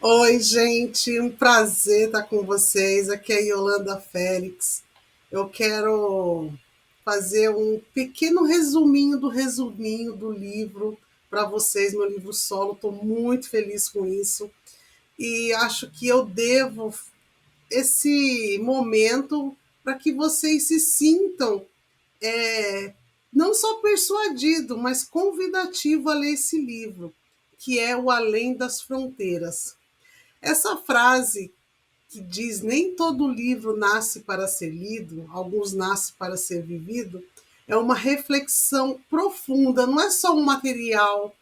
Oi, gente, um prazer estar com vocês. Aqui é a Yolanda Félix. Eu quero fazer um pequeno resuminho do livro para vocês, meu livro solo. Estou muito feliz com isso e acho que eu devo esse momento para que vocês se sintam é, não só persuadido, mas convidativo a ler esse livro, que é O Além das Fronteiras. Essa frase que diz nem todo livro nasce para ser lido, alguns nascem para ser vivido, é uma reflexão profunda, não é só um material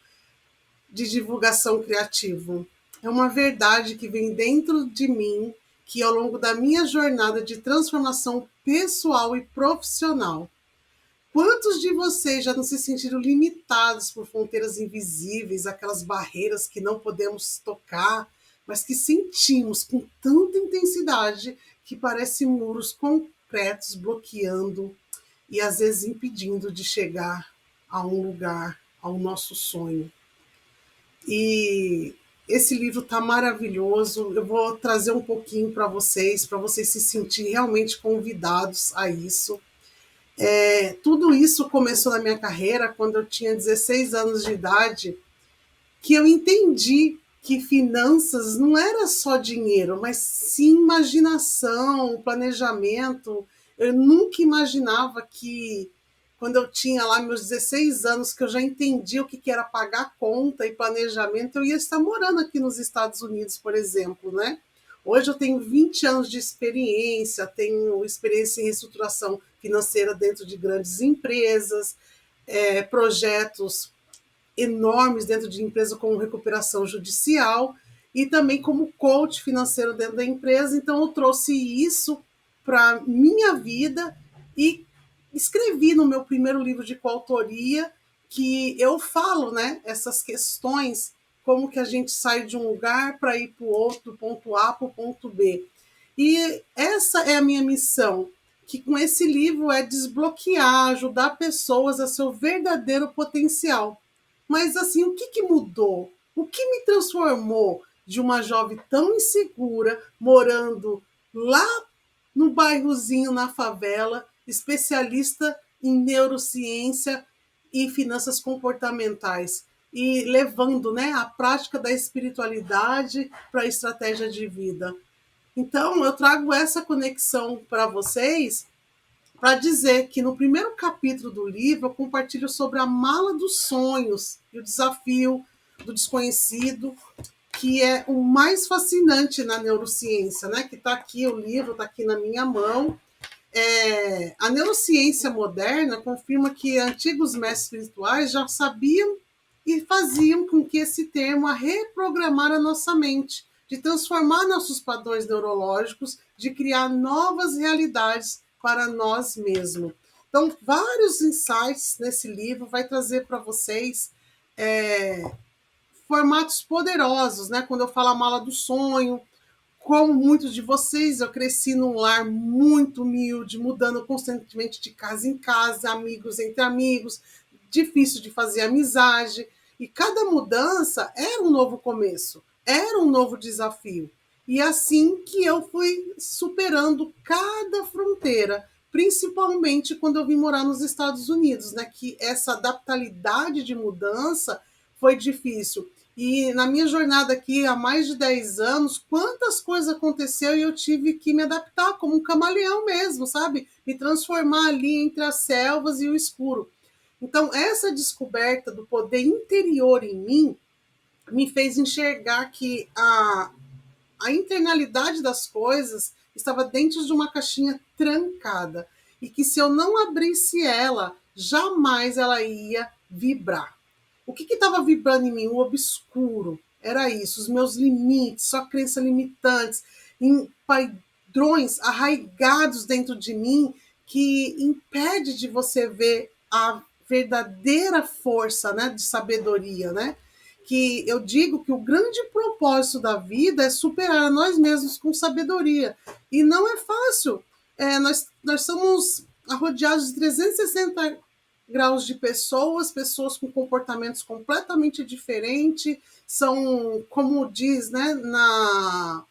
de divulgação criativo, é uma verdade que vem dentro de mim, que ao longo da minha jornada de transformação pessoal e profissional. Quantos de vocês já não se sentiram limitados por fronteiras invisíveis, aquelas barreiras que não podemos tocar, mas que sentimos com tanta intensidade que parecem muros concretos bloqueando e às vezes impedindo de chegar a um lugar, ao nosso sonho? E esse livro está maravilhoso. Eu vou trazer um pouquinho para vocês se sentirem realmente convidados a isso. Tudo isso começou na minha carreira quando eu tinha 16 anos de idade, que eu entendi que finanças não era só dinheiro, mas sim imaginação, planejamento. Eu nunca imaginava que, quando eu tinha lá meus 16 anos, que eu já entendia o que era pagar conta e planejamento, eu ia estar morando aqui nos Estados Unidos, por exemplo, né? Hoje eu tenho 20 anos de experiência, tenho experiência em reestruturação financeira dentro de grandes empresas, projetos enormes dentro de empresa como recuperação judicial e também como coach financeiro dentro da empresa. Então eu trouxe isso para minha vida e escrevi no meu primeiro livro de coautoria que eu falo, né, essas questões, como que a gente sai de um lugar para ir para o outro, do ponto A para o ponto B. E essa é a minha missão, que com esse livro é desbloquear, ajudar pessoas a seu verdadeiro potencial. Mas assim, o que mudou? O que me transformou de uma jovem tão insegura, morando lá no bairrozinho, na favela, especialista em neurociência e finanças comportamentais, e levando, né, a prática da espiritualidade para a estratégia de vida. Então, eu trago essa conexão para vocês para dizer que no primeiro capítulo do livro eu compartilho sobre a mala dos sonhos e o desafio do desconhecido, que é o mais fascinante na neurociência, né? Que está aqui, o livro está aqui na minha mão. A neurociência moderna confirma que antigos mestres espirituais já sabiam e faziam com que esse termo a reprogramar a nossa mente, de transformar nossos padrões neurológicos, de criar novas realidades para nós mesmos. Então, vários insights nesse livro vai trazer para vocês formatos poderosos, né? Quando eu falo a mala do sonho, como muitos de vocês, eu cresci num lar muito humilde, mudando constantemente de casa em casa, amigos entre amigos, difícil de fazer amizade. E cada mudança era um novo começo, era um novo desafio. E assim que eu fui superando cada fronteira, principalmente quando eu vim morar nos Estados Unidos, né? Que essa adaptabilidade de mudança foi difícil. E na minha jornada aqui há mais de 10 anos, quantas coisas aconteceram e eu tive que me adaptar como um camaleão mesmo, sabe? Me transformar ali entre as selvas e o escuro. Então, essa descoberta do poder interior em mim me fez enxergar que a internalidade das coisas estava dentro de uma caixinha trancada e que se eu não abrisse ela, jamais ela ia vibrar. O que estava vibrando em mim? O obscuro. Era isso, os meus limites, só crenças limitantes, em padrões arraigados dentro de mim que impede de você ver a verdadeira força, né, de sabedoria, né? Que eu digo que o grande propósito da vida é superar a nós mesmos com sabedoria. E não é fácil. Nós somos rodeados de 360 graus de pessoas, pessoas com comportamentos completamente diferentes, são, como diz, né,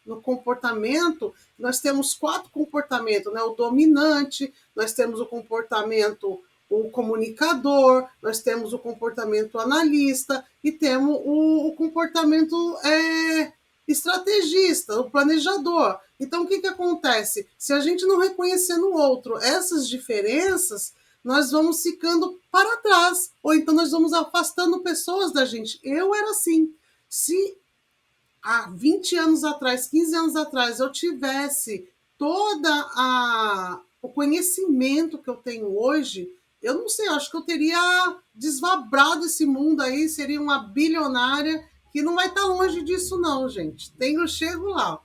no comportamento, nós temos 4 comportamentos, né, o dominante, nós temos o comportamento o comunicador, nós temos o comportamento analista e temos o comportamento estrategista, o planejador. Então, o que, que acontece? Se a gente não reconhecer no outro essas diferenças, nós vamos ficando para trás, ou então nós vamos afastando pessoas da gente. Eu era assim. Se há 20 anos atrás, 15 anos atrás, eu tivesse toda o conhecimento que eu tenho hoje, eu não sei, eu acho que eu teria desvabrado esse mundo aí, seria uma bilionária, que não vai estar longe disso não, gente. Eu chego lá.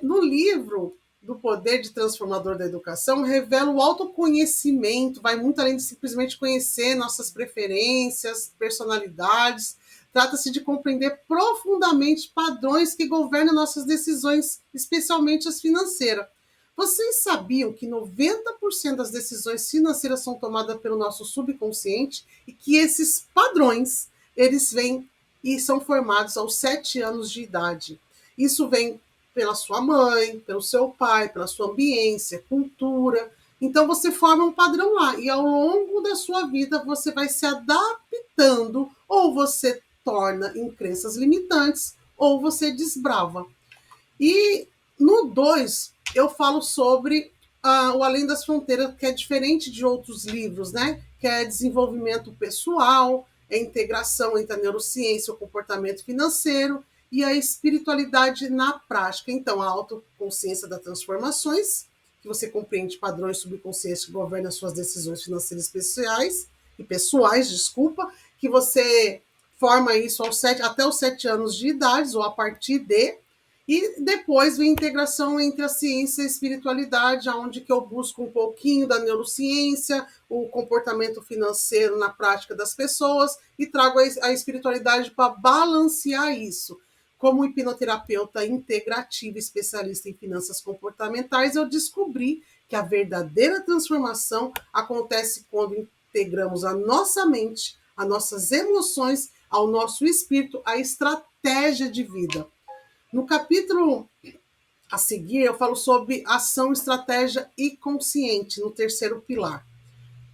No livro do Poder de Transformador da Educação, revela o autoconhecimento, vai muito além de simplesmente conhecer nossas preferências, personalidades. Trata-se de compreender profundamente padrões que governam nossas decisões, especialmente as financeiras. Vocês sabiam que 90% das decisões financeiras são tomadas pelo nosso subconsciente e que esses padrões, eles vêm e são formados aos 7 anos de idade? Isso vem pela sua mãe, pelo seu pai, pela sua ambiência, cultura. Então você forma um padrão lá e ao longo da sua vida você vai se adaptando, ou você torna em crenças limitantes ou você desbrava. E no 2 eu falo sobre o Além das Fronteiras, que é diferente de outros livros, né? Que é desenvolvimento pessoal, é integração entre a neurociência e o comportamento financeiro e a espiritualidade na prática. Então, a autoconsciência das transformações, que você compreende padrões subconscientes que governam as suas decisões financeiras especiais e pessoais, desculpa, que você forma isso até os 7 anos de idade ou a partir de. E depois vem a integração entre a ciência e a espiritualidade, onde que eu busco um pouquinho da neurociência, o comportamento financeiro na prática das pessoas e trago a espiritualidade para balancear isso. Como hipnoterapeuta integrativa, especialista em finanças comportamentais, eu descobri que a verdadeira transformação acontece quando integramos a nossa mente, as nossas emoções, ao nosso espírito, a estratégia de vida. No capítulo a seguir, eu falo sobre ação, estratégia e consciente, no 3º pilar.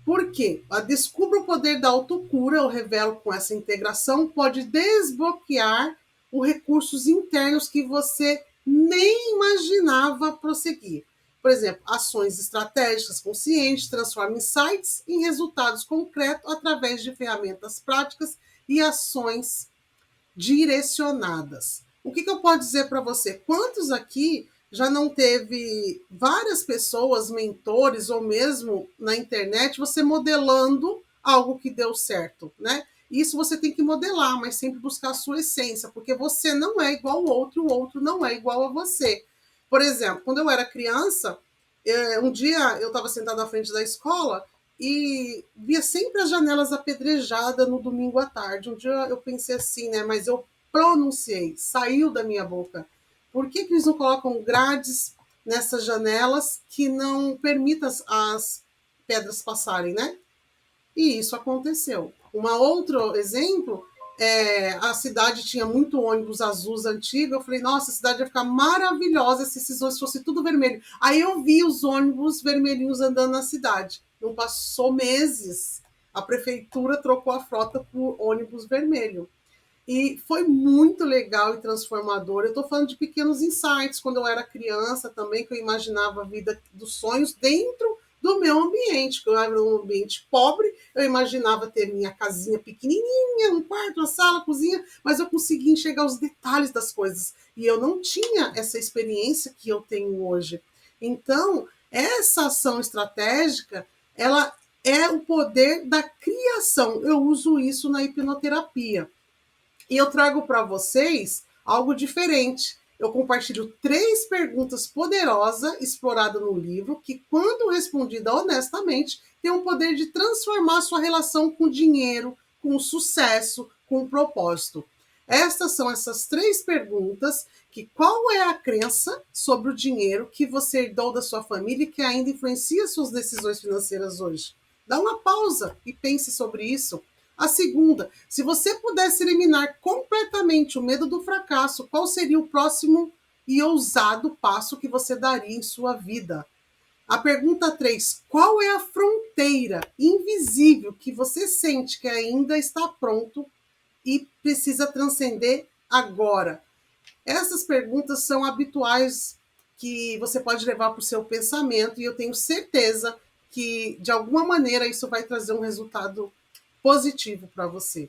Por quê? Descubra o poder da autocura, eu revelo com essa integração, pode desbloquear os recursos internos que você nem imaginava prosseguir. Por exemplo, ações estratégicas conscientes transformam insights em resultados concretos através de ferramentas práticas e ações direcionadas. O que eu posso dizer para você? Quantos aqui já não teve várias pessoas, mentores, ou mesmo na internet, você modelando algo que deu certo, né? Isso você tem que modelar, mas sempre buscar a sua essência, porque você não é igual ao outro, o outro não é igual a você. Por exemplo, quando eu era criança, um dia eu estava sentada na frente da escola e via sempre as janelas apedrejadas no domingo à tarde. Um dia eu pensei assim, né? Mas eu pronunciei, saiu da minha boca. Por que eles não colocam grades nessas janelas que não permitam as pedras passarem, né? E isso aconteceu. Um outro exemplo, a cidade tinha muito ônibus azuis antigo. Eu falei, nossa, a cidade ia ficar maravilhosa se esses ônibus fossem tudo vermelho. Aí eu vi os ônibus vermelhinhos andando na cidade. Não passou meses, a prefeitura trocou a frota por ônibus vermelho. E foi muito legal e transformador. Eu estou falando de pequenos insights, quando eu era criança também, que eu imaginava a vida dos sonhos dentro do meu ambiente, que eu era um ambiente pobre, eu imaginava ter minha casinha pequenininha, um quarto, uma sala, cozinha, mas eu conseguia enxergar os detalhes das coisas. E eu não tinha essa experiência que eu tenho hoje. Então, essa ação estratégica, ela é o poder da criação. Eu uso isso na hipnoterapia. E eu trago para vocês algo diferente. Eu compartilho 3 perguntas poderosas exploradas no livro, que, quando respondida honestamente, tem o poder de transformar sua relação com o dinheiro, com o sucesso, com o propósito. Estas são essas 3 perguntas, que qual é a crença sobre o dinheiro que você herdou da sua família e que ainda influencia suas decisões financeiras hoje? Dá uma pausa e pense sobre isso. A segunda, se você pudesse eliminar completamente o medo do fracasso, qual seria o próximo e ousado passo que você daria em sua vida? A pergunta 3, qual é a fronteira invisível que você sente que ainda está pronto e precisa transcender agora? Essas perguntas são habituais que você pode levar para o seu pensamento e eu tenho certeza que, de alguma maneira, isso vai trazer um resultado positivo para você.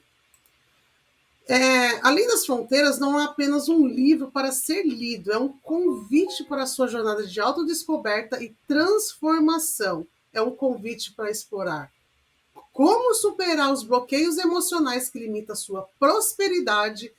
Além das Fronteiras não é apenas um livro para ser lido, é um convite para a sua jornada de autodescoberta e transformação. É um convite para explorar como superar os bloqueios emocionais que limitam a sua prosperidade,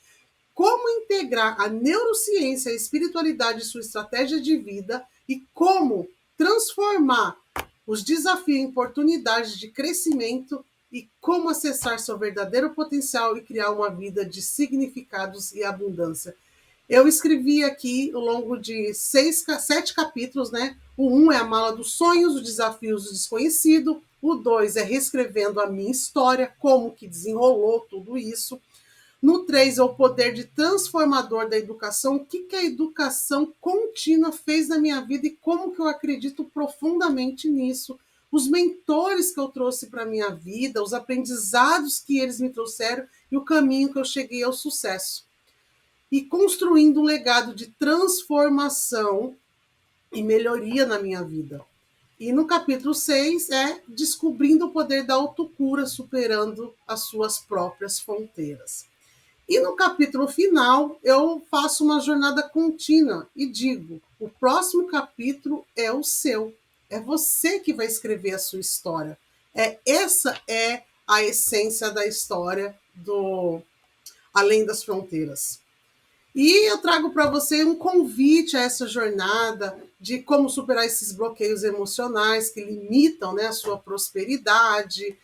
como integrar a neurociência, a espiritualidade em sua estratégia de vida e como transformar os desafios em oportunidades de crescimento e como acessar seu verdadeiro potencial e criar uma vida de significados e abundância. Eu escrevi aqui ao longo de 7 capítulos, né? O 1 é a mala dos sonhos, os desafios do desconhecido. O 2 é reescrevendo a minha história, como que desenrolou tudo isso. No 3 é o poder de transformador da educação. O que a educação contínua fez na minha vida e como que eu acredito profundamente nisso. Os mentores que eu trouxe para a minha vida, os aprendizados que eles me trouxeram e o caminho que eu cheguei ao sucesso. E construindo um legado de transformação e melhoria na minha vida. E no capítulo 6 é descobrindo o poder da autocura, superando as suas próprias fronteiras. E no capítulo final, eu faço uma jornada contínua e digo: o próximo capítulo é o seu. É você que vai escrever a sua história. Essa é a essência da história do Além das Fronteiras. E eu trago para você um convite a essa jornada de como superar esses bloqueios emocionais que limitam, né, a sua prosperidade,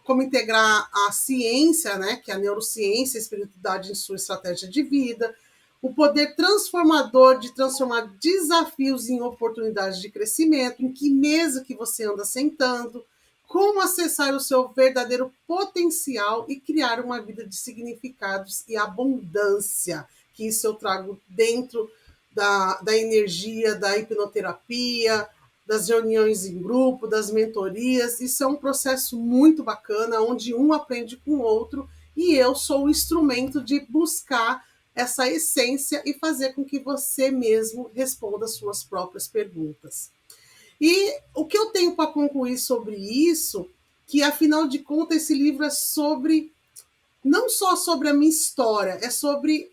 como integrar a ciência, né, que é a neurociência, a espiritualidade em sua estratégia de vida, o poder transformador de transformar desafios em oportunidades de crescimento, em que mesa que você anda sentando, como acessar o seu verdadeiro potencial e criar uma vida de significados e abundância, que isso eu trago dentro da energia, da hipnoterapia, das reuniões em grupo, das mentorias. Isso é um processo muito bacana, onde um aprende com o outro, e eu sou o instrumento de buscar essa essência e fazer com que você mesmo responda as suas próprias perguntas. E o que eu tenho para concluir sobre isso, que afinal de contas esse livro é sobre, não só sobre a minha história, é sobre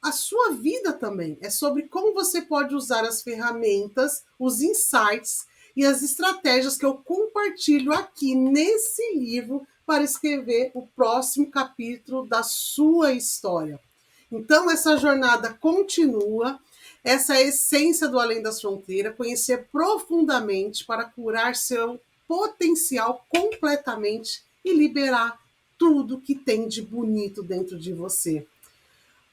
a sua vida também. É sobre como você pode usar as ferramentas, os insights e as estratégias que eu compartilho aqui nesse livro para escrever o próximo capítulo da sua história. Então, essa jornada continua, essa é a essência do Além das Fronteiras, conhecer profundamente para curar seu potencial completamente e liberar tudo que tem de bonito dentro de você.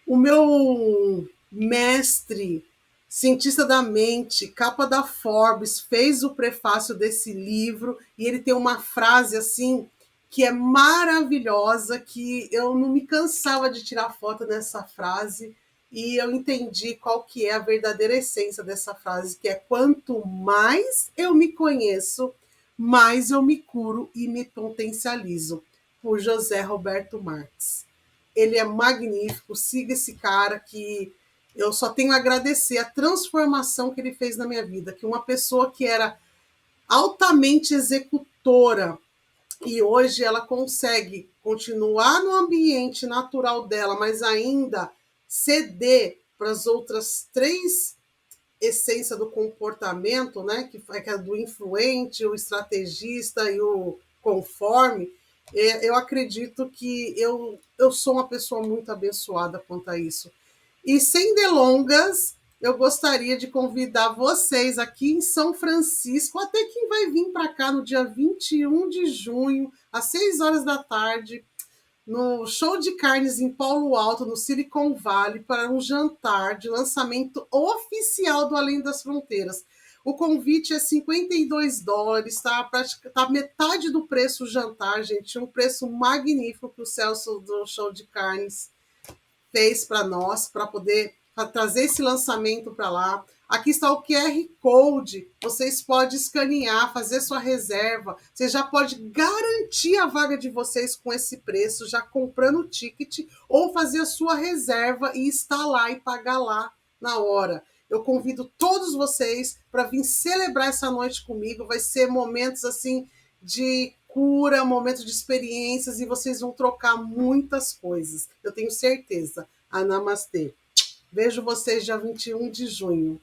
O meu mestre, cientista da mente, capa da Forbes, fez o prefácio desse livro e ele tem uma frase assim que é maravilhosa, que eu não me cansava de tirar foto nessa frase e eu entendi qual que é a verdadeira essência dessa frase, que é: quanto mais eu me conheço, mais eu me curo e me potencializo, por José Roberto Marques. Ele é magnífico, siga esse cara, que eu só tenho a agradecer a transformação que ele fez na minha vida, que uma pessoa que era altamente executora e hoje ela consegue continuar no ambiente natural dela, mas ainda ceder para as outras 3 essências do comportamento, né, que é do influente, o estrategista e o conforme. Eu acredito que eu sou uma pessoa muito abençoada quanto a isso. E sem delongas, eu gostaria de convidar vocês aqui em São Francisco, até quem vai vir para cá no dia 21 de junho, às 6 horas da tarde, no Show de Carnes em Paulo Alto, no Silicon Valley, para um jantar de lançamento oficial do Além das Fronteiras. O convite é US$ 52, tá metade do preço do jantar, gente. Um preço magnífico que o Celso do Show de Carnes fez para nós, para poder trazer esse lançamento para lá. Aqui está o QR Code, vocês podem escanear, fazer sua reserva, você já pode garantir a vaga de vocês com esse preço, já comprando o ticket, ou fazer a sua reserva e estar lá e pagar lá na hora. Eu convido todos vocês para vir celebrar essa noite comigo, vai ser momentos assim de cura, momentos de experiências, e vocês vão trocar muitas coisas, eu tenho certeza. A Namastê. Vejo vocês dia 21 de junho.